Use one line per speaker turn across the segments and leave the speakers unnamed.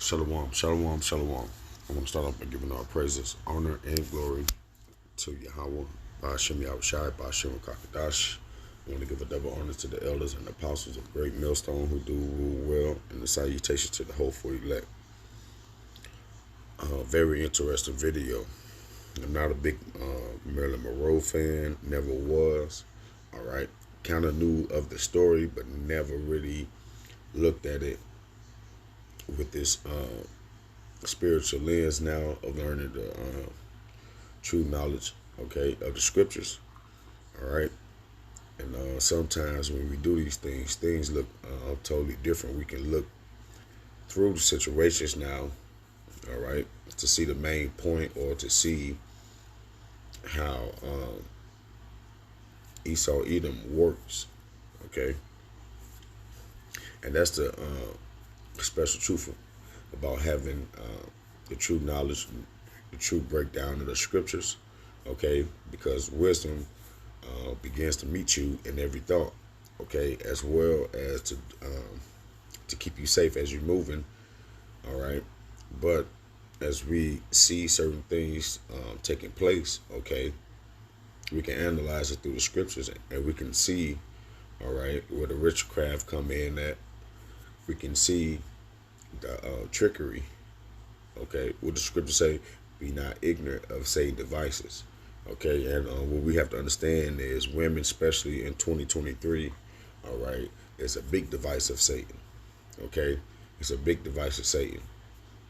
Shalom, shalom, shalom. I want to start off by giving all praises, honor, and glory to Yahweh, Ba'ashem Yahushai, Ba'ashem Kakadash. I want to give a double honor to the elders and apostles of Great Millstone who do rule well, and the salutation to the hopeful elect. Very interesting video. I'm not a big Marilyn Monroe fan, never was. All right, kind of knew of the story, but never really looked at it with this spiritual lens now of learning the true knowledge, okay, of the scriptures. All right, and sometimes when we do these things, things look totally different. We can look through the situations now, all right, to see the main point or to see how Esau Edom works, okay, and that's the special truth about having the true knowledge, the true breakdown of the scriptures, okay, because wisdom begins to meet you in every thought, okay, as well as to keep you safe as you're moving, all right. But as we see certain things taking place, okay, we can analyze it through the scriptures, and we can see, all right, where the witchcraft come in at. We can see the trickery, okay, what the scriptures say, be not ignorant of Satan's devices, okay, and what we have to understand is women, especially in 2023, all right, it's a big device of Satan, okay, it's a big device of Satan,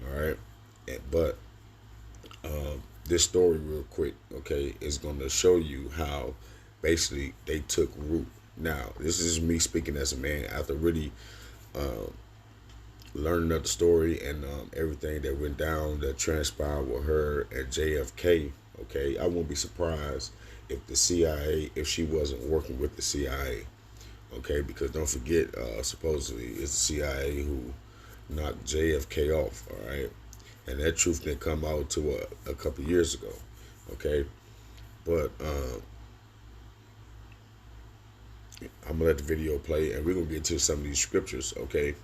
all right, but this story real quick, okay, is going to show you how basically they took root. Now, this is me speaking as a man after really learning of the story and everything that went down, that transpired with her at JFK, okay. I won't be surprised if the CIA, if she wasn't working with the CIA, okay, because don't forget, supposedly it's the CIA who knocked JFK off, all right, and that truth didn't come out to a couple of years ago, okay. But I'm gonna let the video play, and we're gonna get to some of these scriptures, okay,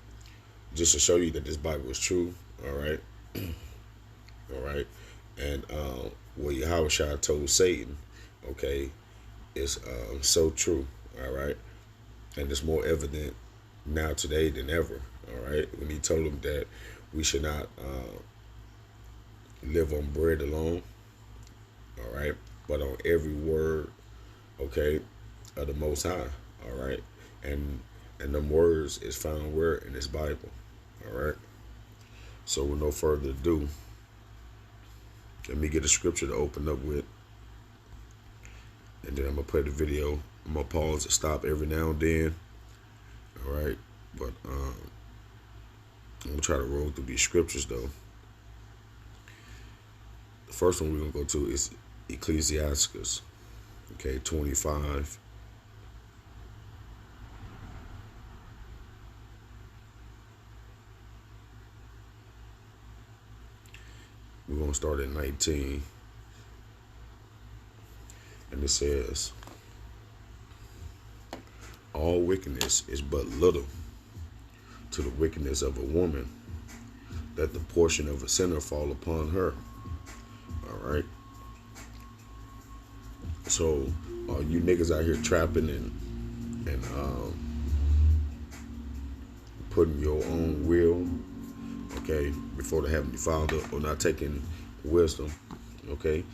just to show you that this Bible is true, all right, all right, and what Yahweh told Satan, okay, is so true, all right, and it's more evident now today than ever, all right, when he told him that we should not live on bread alone, all right, but on every word, okay, of the Most High, all right, and them words is found where in this Bible, all right. So with no further ado, let me get a scripture to open up with, and then I'm gonna play the video. I'm gonna pause and stop every now and then, all right. But I'm gonna try to roll through these scriptures though. The first one we're gonna go to is Ecclesiastes, okay, 25. We're gonna start at 19, and it says, "All wickedness is but little to the wickedness of a woman, that the portion of a sinner fall upon her." All right. So, you niggas out here trapping and putting your own will, okay, before the Heavenly Father, or not taking wisdom, okay.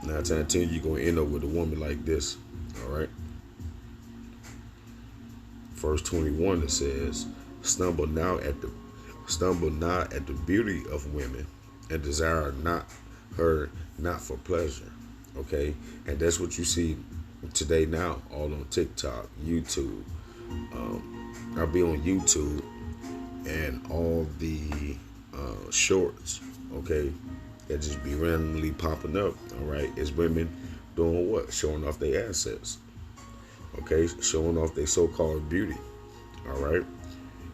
9 times out of 10, you're gonna end up with a woman like this, all right. Verse 21, it says, "Stumble not at the beauty of women, and desire not her not for pleasure." Okay, and that's what you see today now, all on TikTok, YouTube. I'll be on YouTube, and all the shorts, okay, that just be randomly popping up. All right, is women doing what? Showing off their assets. Okay, showing off their so-called beauty. All right,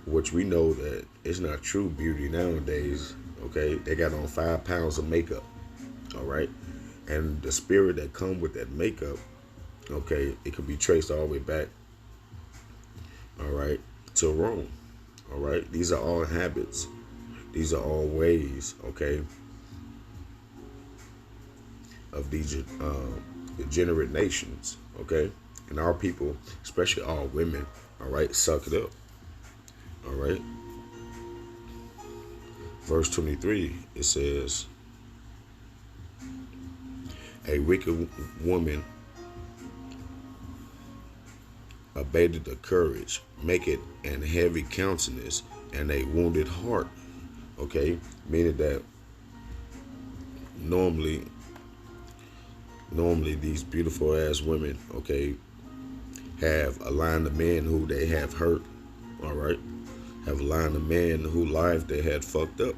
which we know that it's not true beauty nowadays. Okay, they got on 5 pounds of makeup. All right, and the spirit that come with that makeup, okay, it could be traced all the way back, all right, to Rome. All right, these are all habits, These are all ways, okay, of these degenerate nations, okay? And our people, especially all women, all right, suck it up, all right? Verse 23, it says, a wicked woman abated the courage, make it an heavy countenance, and a wounded heart, okay? Meaning that normally these beautiful ass women, okay, have a line of men who they have hurt, all right, have a line of men whose life they had fucked up,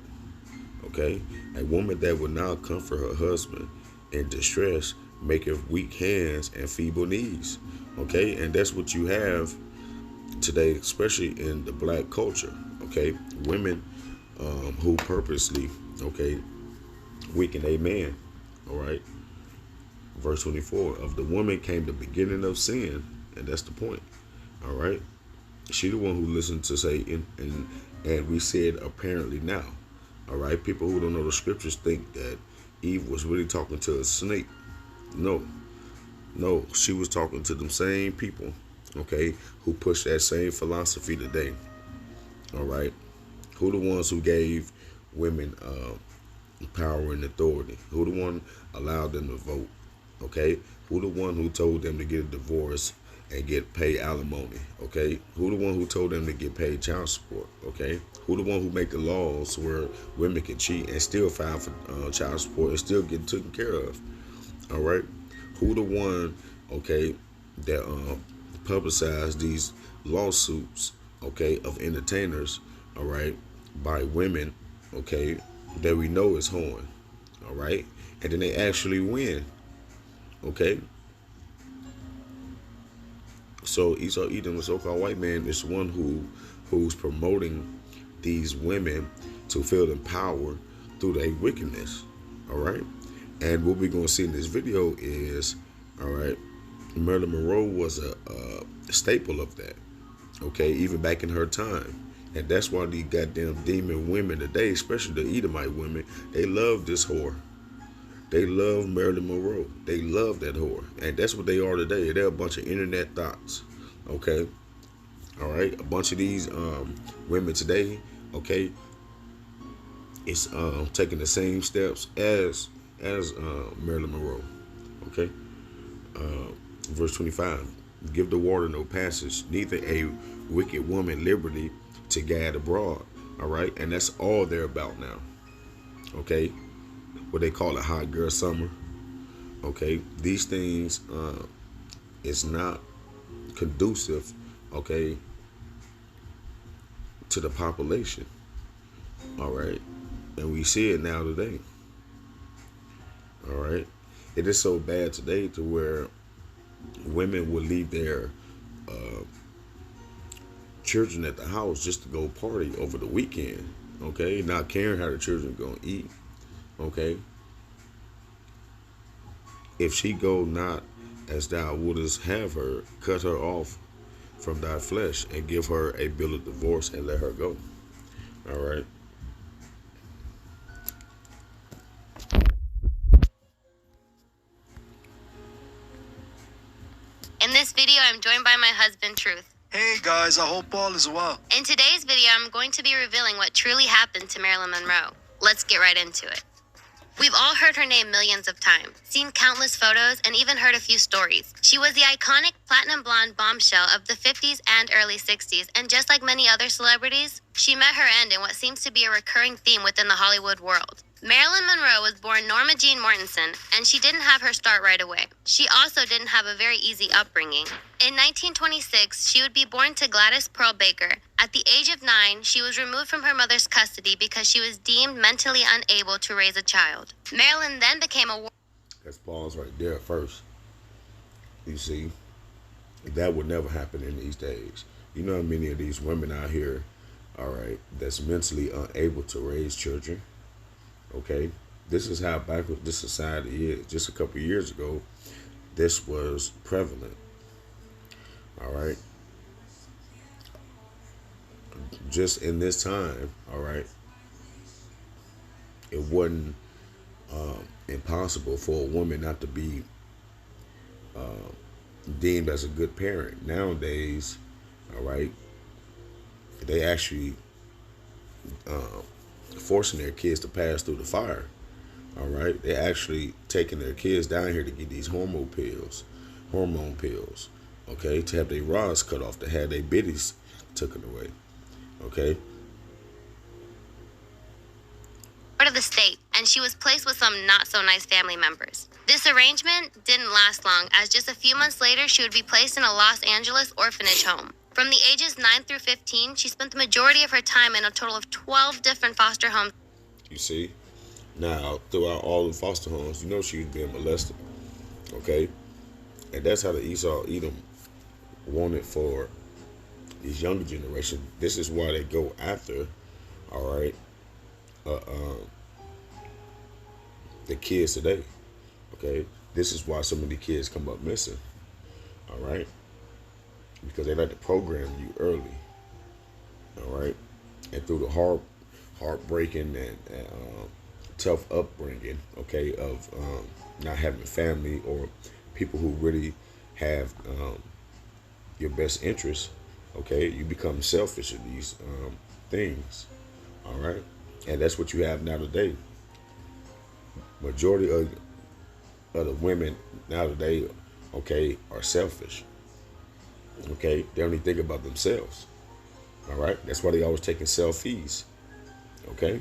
okay. A woman that would now comfort her husband in distress maketh weak hands and feeble knees, okay. And that's what you have today, especially in the black culture, okay. Women who purposely, okay, weaken a man, all right. Verse 24, of the woman came the beginning of sin, and that's the point, all right. She the one who listened to Satan, and we said apparently now, all right. People who don't know the scriptures think that Eve was really talking to a snake. No, she was talking to them same people, okay, who push that same philosophy today, all right. Who the ones who gave women power and authority? Who the one allowed them to vote? Okay, who the one who told them to get a divorce and get paid alimony? Okay, who the one who told them to get paid child support? Okay, who the one who make the laws where women can cheat and still file for child support and still get taken care of? All right, who the one, okay, that publicized these lawsuits, okay, of entertainers, all right, by women, okay, that we know is hoeing, all right, and then they actually win. Okay, so Esau Edom, the so-called white man, is one who's promoting these women to feel empowered through their wickedness. All right, and what we're gonna see in this video is, all right, Marilyn Monroe was a staple of that. Okay, even back in her time, and that's why these goddamn demon women today, especially the Edomite women, they love this whore. They love Marilyn Monroe. They love that whore. And that's what they are today. They're a bunch of internet thoughts. Okay? All right? A bunch of these women today, okay, it's taking the same steps as Marilyn Monroe. Okay? Verse 25. Give the water no passage, neither a wicked woman liberty to gad abroad. All right? And that's all they're about now. Okay? What they call it, hot girl summer. Okay, these things is not conducive, okay, to the population. All right, and we see it now today. All right, it is so bad today to where women will leave their children at the house just to go party over the weekend. Okay, not caring how the children are gonna eat. Okay, if she go not as thou wouldest have her, cut her off from thy flesh and give her a bill of divorce and let her go. All right.
In this video, I'm joined by my husband, Truth.
Hey guys, I hope all is well.
In today's video, I'm going to be revealing what truly happened to Marilyn Monroe. Let's get right into it. We've all heard her name millions of times, seen countless photos, and even heard a few stories. She was the iconic platinum blonde bombshell of the 50s and early 60s, and just like many other celebrities, she met her end in what seems to be a recurring theme within the Hollywood world. Marilyn Monroe was born Norma Jean Mortensen, and she didn't have her start right away. She also didn't have a very easy upbringing. In 1926, she would be born to Gladys Pearl Baker. At the age of 9, she was removed from her mother's custody because she was deemed mentally unable to raise a child. Marilyn then became a...
Let's pause right there first. You see, that would never happen in these days. You know how many of these women out here, all right, that's mentally unable to raise children? Okay, this is how backward this society is. Just a couple of years ago, this was prevalent. All right, just in this time, all right, it wasn't impossible for a woman not to be deemed as a good parent. Nowadays, all right, they actually forcing their kids to pass through the fire. All right, they're actually taking their kids down here to get these hormone pills. Okay, to have their rods cut off, to have their biddies taken away. Okay,
Of the state, and she was placed with some not so nice family members. This arrangement didn't last long, as just a few months later she would be placed in a Los Angeles orphanage home. From the ages 9 through 15, she spent the majority of her time in a total of 12 different foster homes.
you see, now throughout all the foster homes, you know she was being molested. Okay, and that's how the Esau Edom wanted for these younger generation. This is why they go after, all right, uh, um, the kids today. Okay, this is why so many kids come up missing. All right, because they like to program you early. All right, and through the heartbreaking and tough upbringing. Okay, of not having family or people who really have your best interests. Okay, you become selfish in these things. All right, and that's what you have now today. Majority of the women now today, okay, are selfish. Okay, they only think about themselves. All right, that's why they always taking selfies. Okay,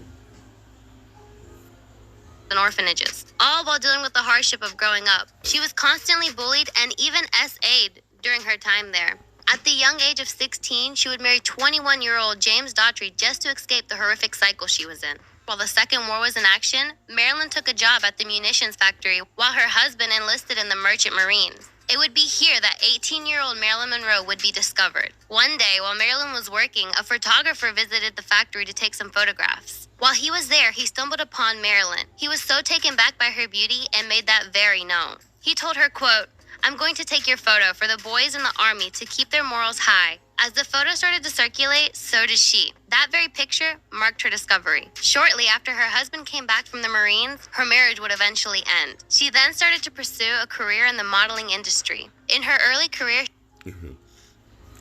And orphanages, all while dealing with the hardship of growing up. She was constantly bullied and even SA'd during her time there. At the young age of 16, she would marry 21-year-old James Daughtry just to escape the horrific cycle she was in. While the Second War was in action, Marilyn took a job at the munitions factory while her husband enlisted in the Merchant Marines. It would be here that 18-year-old Marilyn Monroe would be discovered. One day, while Marilyn was working, a photographer visited the factory to take some photographs. While he was there, he stumbled upon Marilyn. He was so taken back by her beauty and made that very known. He told her, quote, "I'm going to take your photo for the boys in the Army to keep their morals high." As the photo started to circulate, so did she. That very picture marked her discovery. Shortly after her husband came back from the Marines, her marriage would eventually end. She then started to pursue a career in the modeling industry. In her early career,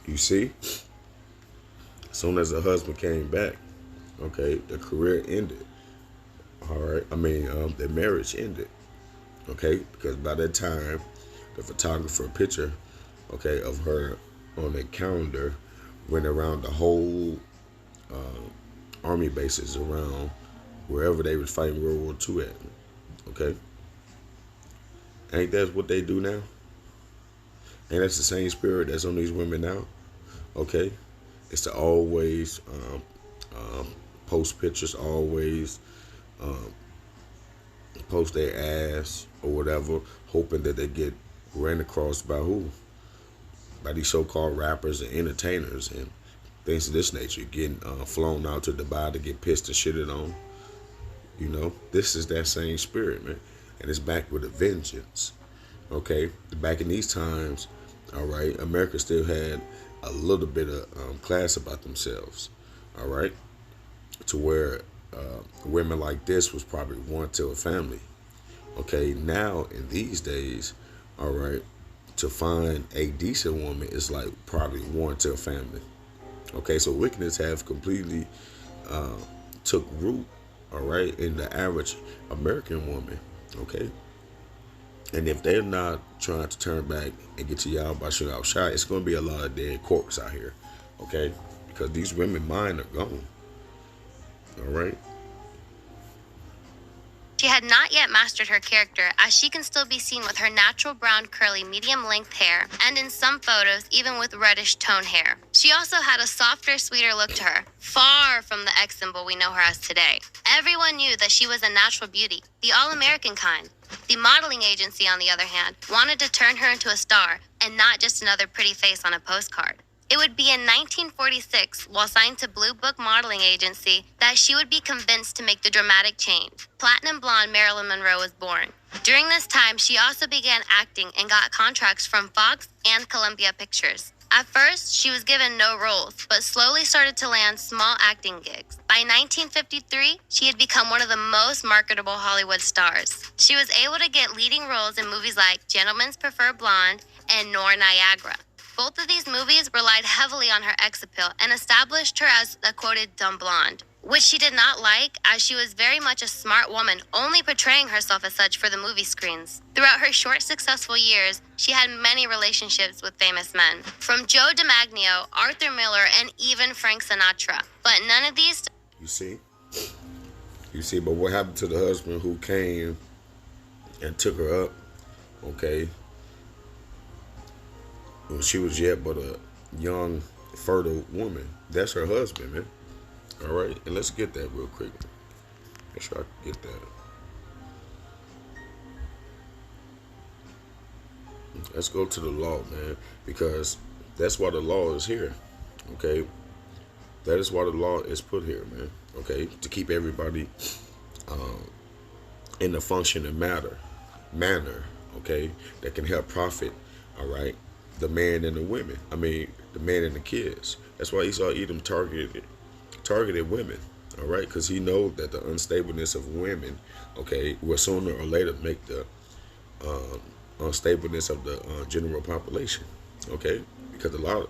you see, as soon as her husband came back, okay, the career ended. All right, the marriage ended. Okay, because by that time, the photographer picture, okay, of her on a calendar went around the whole army bases around wherever they was fighting World War II at. Okay, ain't that what they do now? Ain't that's the same spirit that's on these women now? Okay, it's to always post pictures, always post their ass or whatever, hoping that they get ran across by who? By these so-called rappers and entertainers and things of this nature, getting flown out to Dubai to get pissed and shitted on. You know, this is that same spirit, man, and it's back with a vengeance. Okay, back in these times, all right, America still had a little bit of class about themselves. All right, to where women like this was probably one to a family. Okay, now in these days, all right, to find a decent woman is like probably one to a family. Okay, so wickedness have completely took root, all right, in the average American woman. Okay, and if they're not trying to turn back and get to y'all by shooting out shot, it's going to be a lot of dead corpses out here. Okay, because these women mind are gone. All right.
she had not yet mastered her character, as she can still be seen with her natural brown curly medium-length hair, and in some photos even with reddish tone hair. She also had a softer, sweeter look to her, far from the ex symbol we know her as today. Everyone knew that she was a natural beauty, the all-American kind. The modeling agency, on the other hand, wanted to turn her into a star, and not just another pretty face on a postcard. It would be in 1946, while signed to Blue Book Modeling Agency, that she would be convinced to make the dramatic change. Platinum blonde Marilyn Monroe was born. During this time, she also began acting and got contracts from Fox and Columbia Pictures. At first, she was given no roles, but slowly started to land small acting gigs. By 1953, she had become one of the most marketable Hollywood stars. She was able to get leading roles in movies like Gentlemen's Prefer Blonde and Nor Niagara. Both of these movies relied heavily on her ex appeal and established her as a quoted dumb blonde, which she did not like, as she was very much a smart woman, only portraying herself as such for the movie screens. Throughout her short, successful years, she had many relationships with famous men, from Joe DiMaggio, Arthur Miller, and even Frank Sinatra. But none of these...
You see? You see, but what happened to the husband who came and took her up, okay, when she was yet but a young, fertile woman? That's her husband, man. All right, and let's get that real quick. Make sure I can get that. Let's go to the law, man, because that's why the law is here. Okay, that is why the law is put here, man. Okay, to keep everybody in the functioning manner. Okay, that can help profit. All right, the man and the women. I mean, the man and the kids. That's why Esau Edom targeted women, all right, because he knows that the unstableness of women, okay, will sooner or later make the unstableness of the general population, okay, because a lot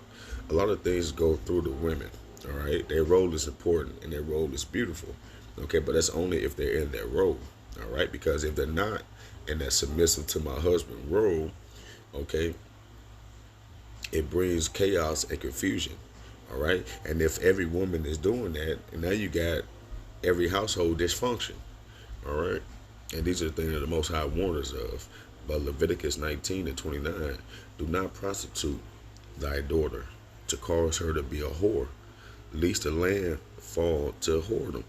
of things go through the women, all right. Their role is important and their role is beautiful, okay, but that's only if they're in that role, all right, because if they're not in that submissive to my husband role, okay, it brings chaos and confusion. All right, and if every woman is doing that, and now you got every household dysfunction. All right, and these are the things that the Most High warned us of. But Leviticus 19:29, do not prostitute thy daughter to cause her to be a whore, lest the land fall to whoredom,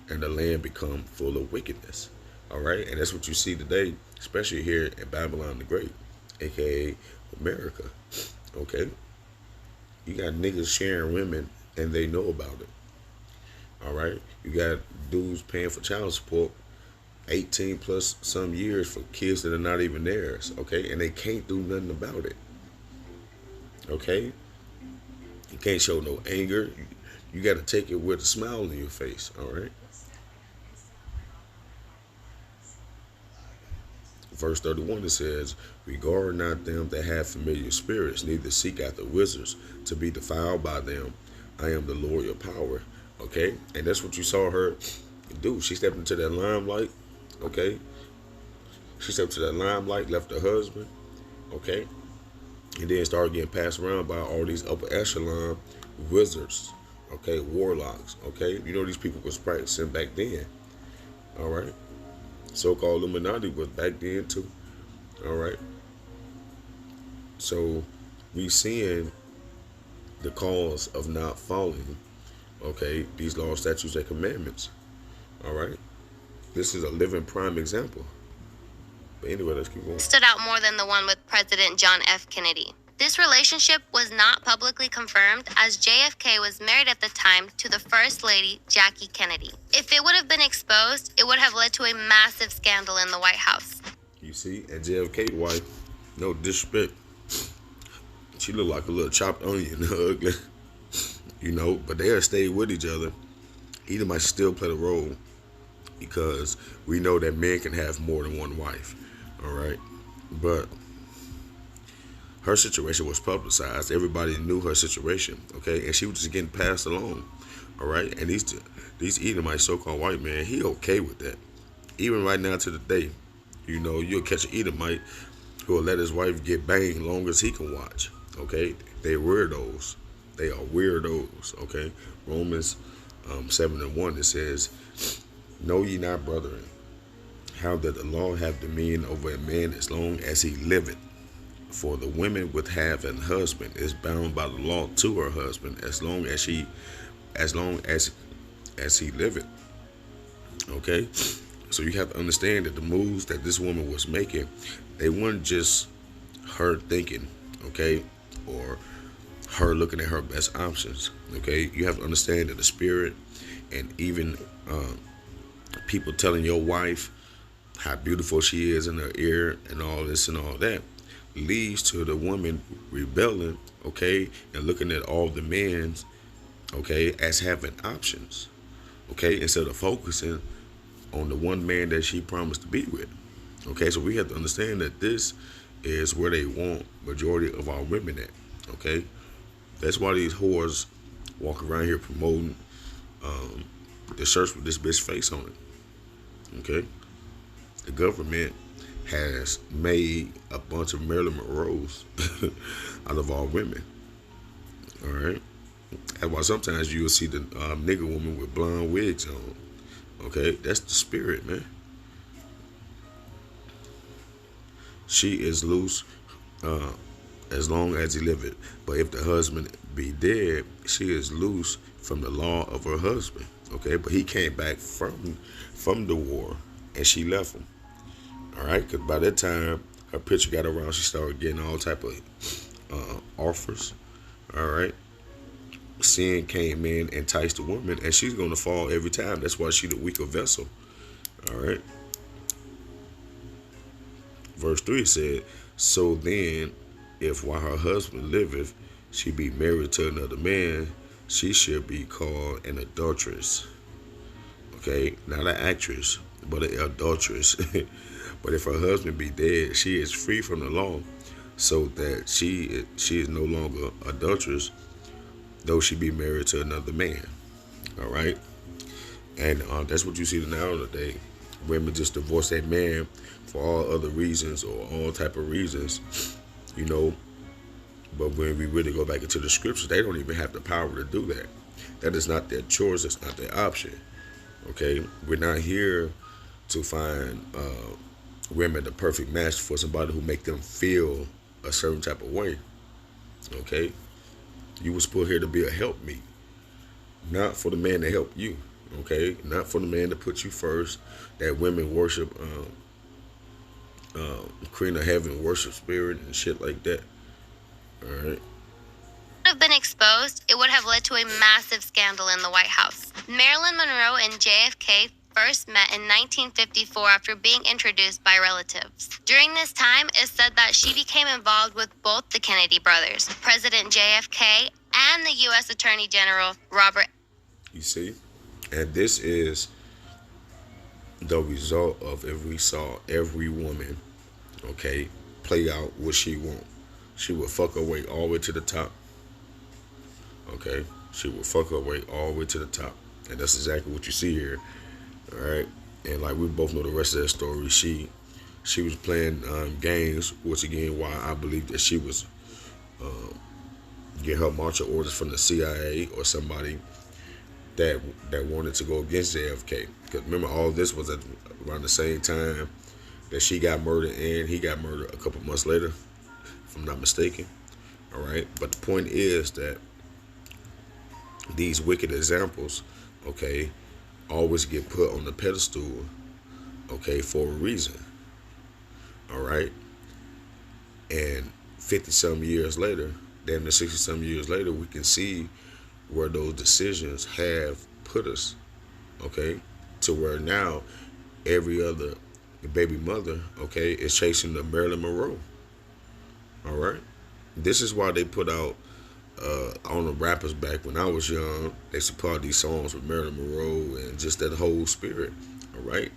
and the land become full of wickedness. All right, and that's what you see today, especially here in Babylon the Great, aka America. Okay. You got niggas sharing women and they know about it. All right. You got dudes paying for child support 18 plus some years for kids that are not even theirs. Okay. And they can't do nothing about it. Okay. You can't show no anger. You got to take it with a smile on your face. All right. Verse 31, it says, regard not them that have familiar spirits, neither seek after wizards to be defiled by them. I am the Lord your power. Okay? And that's what you saw her do. She stepped into that limelight. Okay? She stepped to that limelight, left her husband. Okay? And then started getting passed around by all these upper echelon wizards. Okay? Warlocks. Okay? You know these people was practicing back then. All right? So-called Illuminati was back then too. All right. So we seeing the cause of not following, okay, these laws, statutes, and commandments. All right. This is a living prime example. But anyway, let's keep going.
Stood out more than the one with President John F. Kennedy. This relationship was not publicly confirmed, as JFK was married at the time to the First Lady, Jackie Kennedy. If it would have been exposed, it would have led to a massive scandal in the White House.
You see, and JFK's wife, no disrespect, she looked like a little chopped onion, ugly, you know, but they have stayed with each other. Either might still play the role, because we know that men can have more than one wife, all right, but her situation was publicized. Everybody knew her situation, okay? And she was just getting passed along, all right? And these Edomite so-called white men, he okay with that. Even right now to the day, you know, you'll catch an Edomite who will let his wife get banged long as he can watch, okay? They weirdos. They are weirdos, okay? Romans 7:1, it says, know ye not, brethren, how that the law have dominion over a man as long as he liveth. For the woman with have an husband is bound by the law to her husband as long as he liveth. Okay, so you have to understand that the moves that this woman was making, they weren't just her thinking, okay, or her looking at her best options. Okay, you have to understand that the spirit and even people telling your wife how beautiful she is in her ear and all this and all that leads to the woman rebelling, okay, and looking at all the men, okay, as having options, okay, instead of focusing on the one man that she promised to be with. Okay, so we have to understand that this is where they want majority of our women at. Okay, that's why these whores walk around here promoting the shirts with this bitch face on it. Okay, the government has made a bunch of Marilyn Monroes out of all women. All right, that's why sometimes you'll see the nigger woman with blonde wigs on. Okay, that's the spirit, man. She is loose as long as he liveth. But if the husband be dead, she is loose from the law of her husband. Okay, but he came back from the war and she left him. All right, because by that time her picture got around, she started getting all type of offers. All right, sin came in, enticed the woman, and she's gonna fall every time. That's why she's the weaker vessel. All right. Verse 3 said, so then, if while her husband liveth, she be married to another man, she shall be called an adulteress. Okay, not an actress, but an adulteress. But if her husband be dead, she is free from the law, so that she is no longer adulteress, though she be married to another man. All right, and that's what you see nowadays. Women just divorce that man for all other reasons or all type of reasons, you know. But when we really go back into the scriptures, they don't even have the power to do that. That is not their choice. It's not their option. Okay, we're not here to find women the perfect match for somebody who make them feel a certain type of way. Okay, you was put here to be a helpmeet, not for the man to help you. Okay, not for the man to put you first. That women worship Queen of Heaven, worship spirit and shit like that. All right.
Have been exposed, it would have led to a massive scandal in the White House. Marilyn Monroe and JFK first met in 1954 after being introduced by relatives. During this time, it's said that she became involved with both the Kennedy brothers, President JFK and the U.S. Attorney General Robert.
You see? And this is the result of if we saw every woman, okay, play out what she want. She would fuck her way all the way to the top. Okay? She would fuck her way all the way to the top. And that's exactly what you see here. All right? And like we both know the rest of that story. She was playing games, which again, why I believe that she was getting her marching orders from the CIA or somebody that wanted to go against JFK. Because remember, all this was at around the same time that she got murdered and he got murdered a couple months later, if I'm not mistaken. All right, but the point is that these wicked examples, okay, always get put on the pedestal, okay, for a reason. All right, and 50-some years later, damn near 60-some years later, we can see where those decisions have put us, okay, to where now every other baby mother, okay, is chasing the Marilyn Monroe. All right, this is why they put out on the rappers back when I was young. They supplied these songs with Marilyn Monroe and just that whole spirit. All right,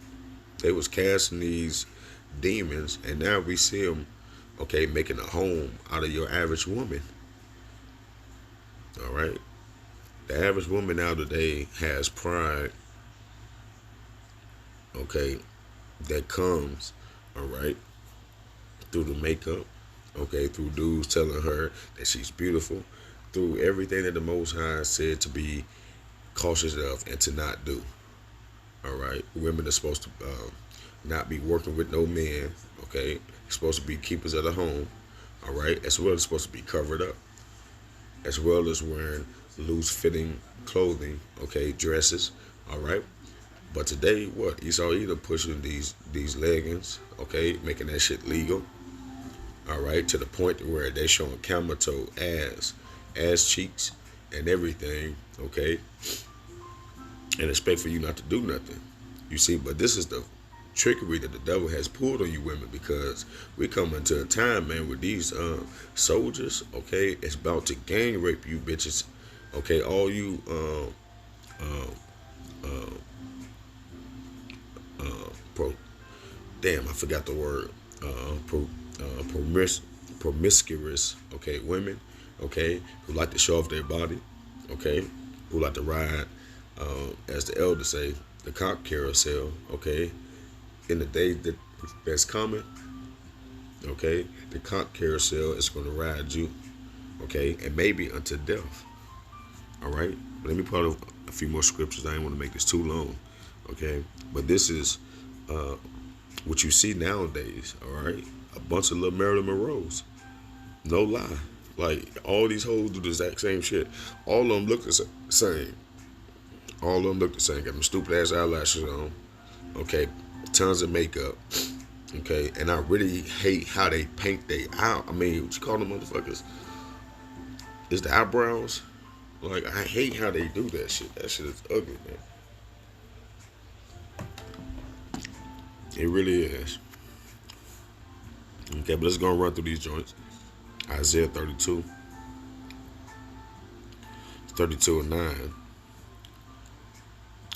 they was casting these demons, and now we see them, okay, making a home out of your average woman. All right. The average woman now today has pride, okay, that comes, all right, through the makeup, okay, through dudes telling her that she's beautiful, through everything that the Most High said to be cautious of and to not do. All right, women are supposed to not be working with no men, okay, supposed to be keepers of the home, all right, as well as supposed to be covered up, as well as wearing loose-fitting clothing, okay, dresses, all right. But today, what? You saw either pushing these leggings, okay, making that shit legal, all right, to the point where they're showing camel toe ass cheeks, and everything, okay, and expect for you not to do nothing. You see, but this is the trickery that the devil has pulled on you women, because we come into a time, man, with these soldiers, okay, it's about to gang rape you bitches, okay, all you pro damn, I forgot the word, promiscuous, okay, women, okay, who like to show off their body, okay, who like to ride, as the elders say, the cock carousel, okay, in the day that's coming, okay, the cock carousel is going to ride you, okay, and maybe unto death, all right. But let me put a few more scriptures. I didn't want to make this too long, okay, but this is what you see nowadays, all right, a bunch of little Marilyn Monroes, no lie, like all these hoes do the exact same shit, all of them look the same, all of them look the same, got them stupid ass eyelashes on, okay, tons of makeup, okay, and I really hate how they paint their eye. I mean, what you call them motherfuckers? Is the eyebrows? Like, I hate how they do that shit. That shit is ugly, man. It really is. Okay, but let's go and run through these joints. Isaiah 32. 32:9.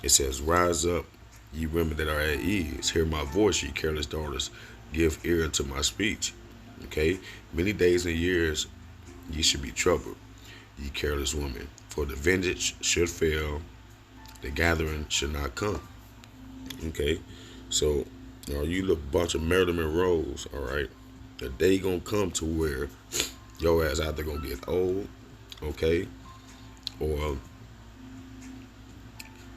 It says, "Rise up, ye women that are at ease. Hear my voice, ye careless daughters. Give ear to my speech." Okay? Many days and years ye should be troubled, ye careless women. For the vengeance should fail, the gathering should not come. Okay? So, you little bunch of Marilyn Monroes, all right? The day gonna come to where your ass either gonna get old, okay? Or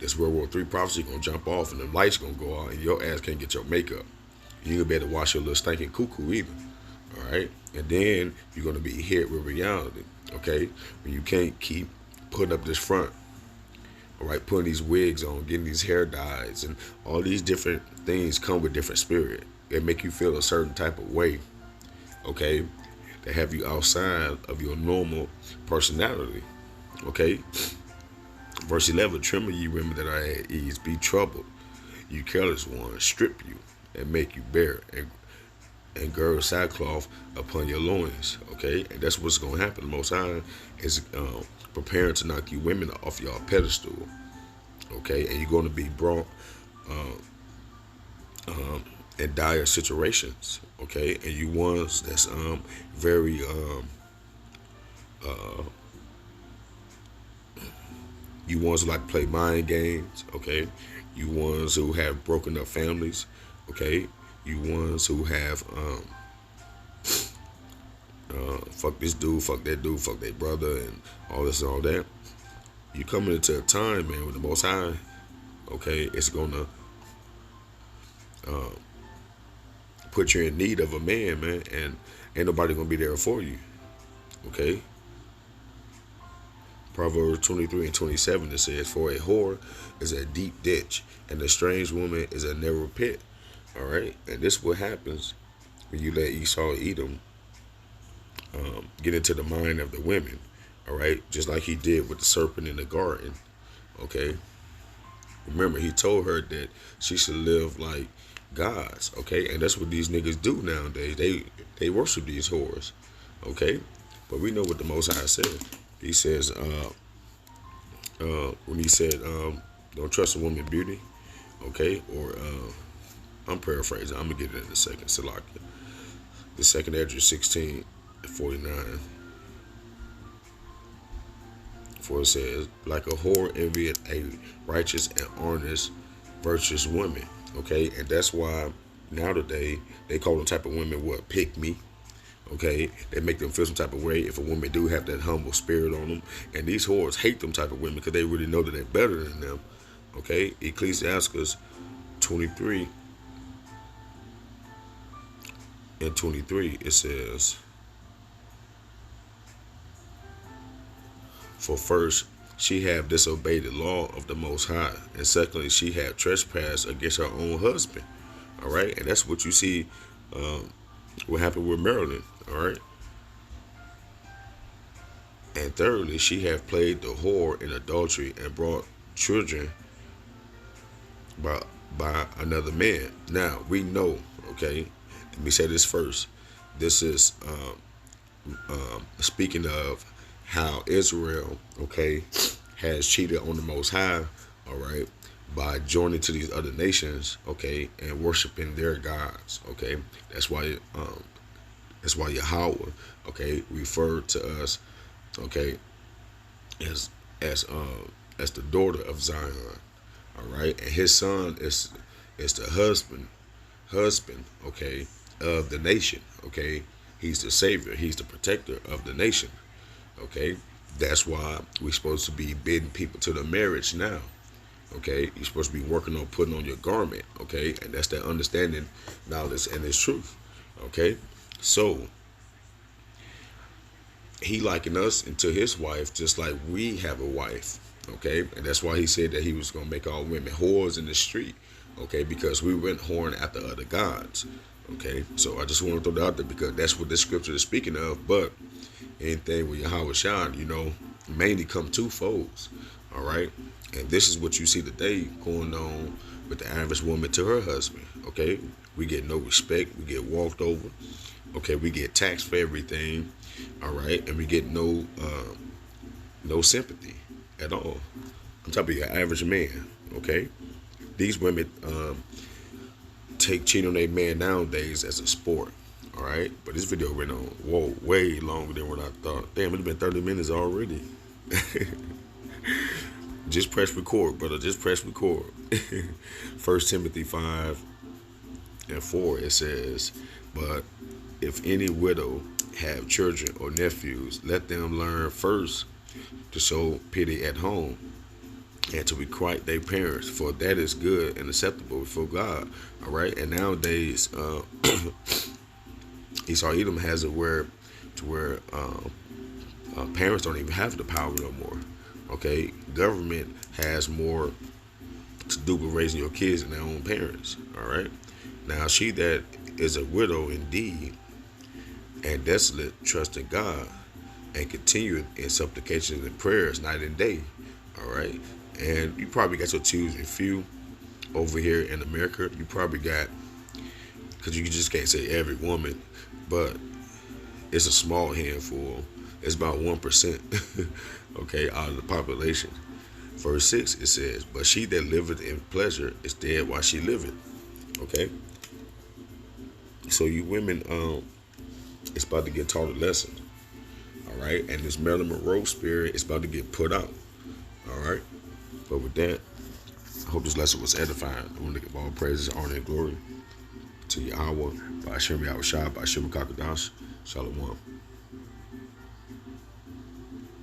this World War III prophecy gonna jump off and the lights gonna go out and your ass can't get your makeup. You ain't gonna be able to wash your little stinking cuckoo either. Alright? And then you're gonna be hit with reality. Okay? When you can't keep putting up this front. Alright, putting these wigs on, getting these hair dyes, and all these different things come with different spirit. They make you feel a certain type of way. Okay? They have you outside of your normal personality. Okay? Verse 11, "Tremble ye women that are at ease, be troubled, you careless ones, strip you, and make you bare, and gird sackcloth upon your loins." Okay, and that's what's going to happen. The Most High is preparing to knock you women off your pedestal. Okay, and you're going to be brought in dire situations. Okay, and you ones that's very you ones who like to play mind games, okay? You ones who have broken up families, okay? You ones who have fuck this dude, fuck that dude, fuck their brother, and all this and all that. You coming into a time, man, with the Most High, okay? It's gonna put you in need of a man, man, and ain't nobody gonna be there for you, okay? Proverbs 23:27, it says, "For a whore is a deep ditch, and a strange woman is a narrow pit." All right, and this is what happens when you let Esau, Edom, get into the mind of the women. All right, just like he did with the serpent in the garden. Okay, remember he told her that she should live like gods. Okay, and that's what these niggas do nowadays. They worship these whores. Okay, but we know what the Most High said. He says, when he said, "Don't trust a woman's beauty," okay, or I'm paraphrasing. I'm gonna get it in a second. Salakia. The second Esdras 16:49. For it says, "Like a whore envieth a righteous and honest, virtuous woman." Okay, and that's why now today they call them type of women what, pick me. Okay, they make them feel some type of way if a woman do have that humble spirit on them, and these whores hate them type of women because they really know that they're better than them. Okay, Ecclesiastes 23:23, it says, "For first she have disobeyed the law of the Most High, and secondly she have trespassed against her own husband." All right, and that's what you see. What happened with Marilyn, all right? "And thirdly, she have played the whore in adultery and brought children by by another man. Now we know, okay, let me say this first. This is speaking of how Israel, okay, has cheated on the Most High, all right, by joining to these other nations, okay, and worshiping their gods, okay. That's why Yahweh, okay, referred to us, okay, as as as the daughter of Zion, all right, and his son is the husband, okay, of the nation, okay. He's the savior. He's the protector of the nation, okay. That's why we're supposed to be bidding people to the marriage now, okay. You're supposed to be working on putting on your garment, okay, and that's that understanding, knowledge, and its truth, okay. So he likened us into his wife, just like we have a wife, okay, and that's why he said that he was going to make all women whores in the street, okay, because we went whoring after other gods, okay. So I just want to throw that out there because that's what this scripture is speaking of. But anything with Yahweh Shah, mainly come two folds, all right, and this is what you see today going on with the average woman to her husband, okay. We get no respect, we get walked over, okay, we get taxed for everything, all right, and we get no sympathy at all. I'm talking about your average man, okay. These women take cheating on their man nowadays as a sport, all right. But this video went on way longer than what I thought. Damn, it's been 30 minutes already. Just press record, brother. Just press record. 1 Timothy 5:4, it says, "But if any widow have children or nephews, let them learn first to show pity at home and to requite their parents, for that is good and acceptable before God." All right. And nowadays, Esau Edom has it where parents don't even have the power no more. Okay, government has more to do with raising your kids than their own parents. All right. Now she that is a widow indeed and desolate, trust in God and continue in supplications and prayers night and day. All right. And you probably got your choosing few over here in America. You probably got, because you just can't say every woman, but it's a small handful. It's about 1%, okay, out of the population. Verse 6, it says, "But she that liveth in pleasure is dead while she liveth." Okay? So you women, it's about to get taught a lesson. All right? And this Marilyn Monroe spirit is about to get put out. All right? But with that, I hope this lesson was edifying. I want to give all praises, honor, and glory to Yahweh, by Hashem Yahweh Shai, by Hashem Kakadash. Shalom.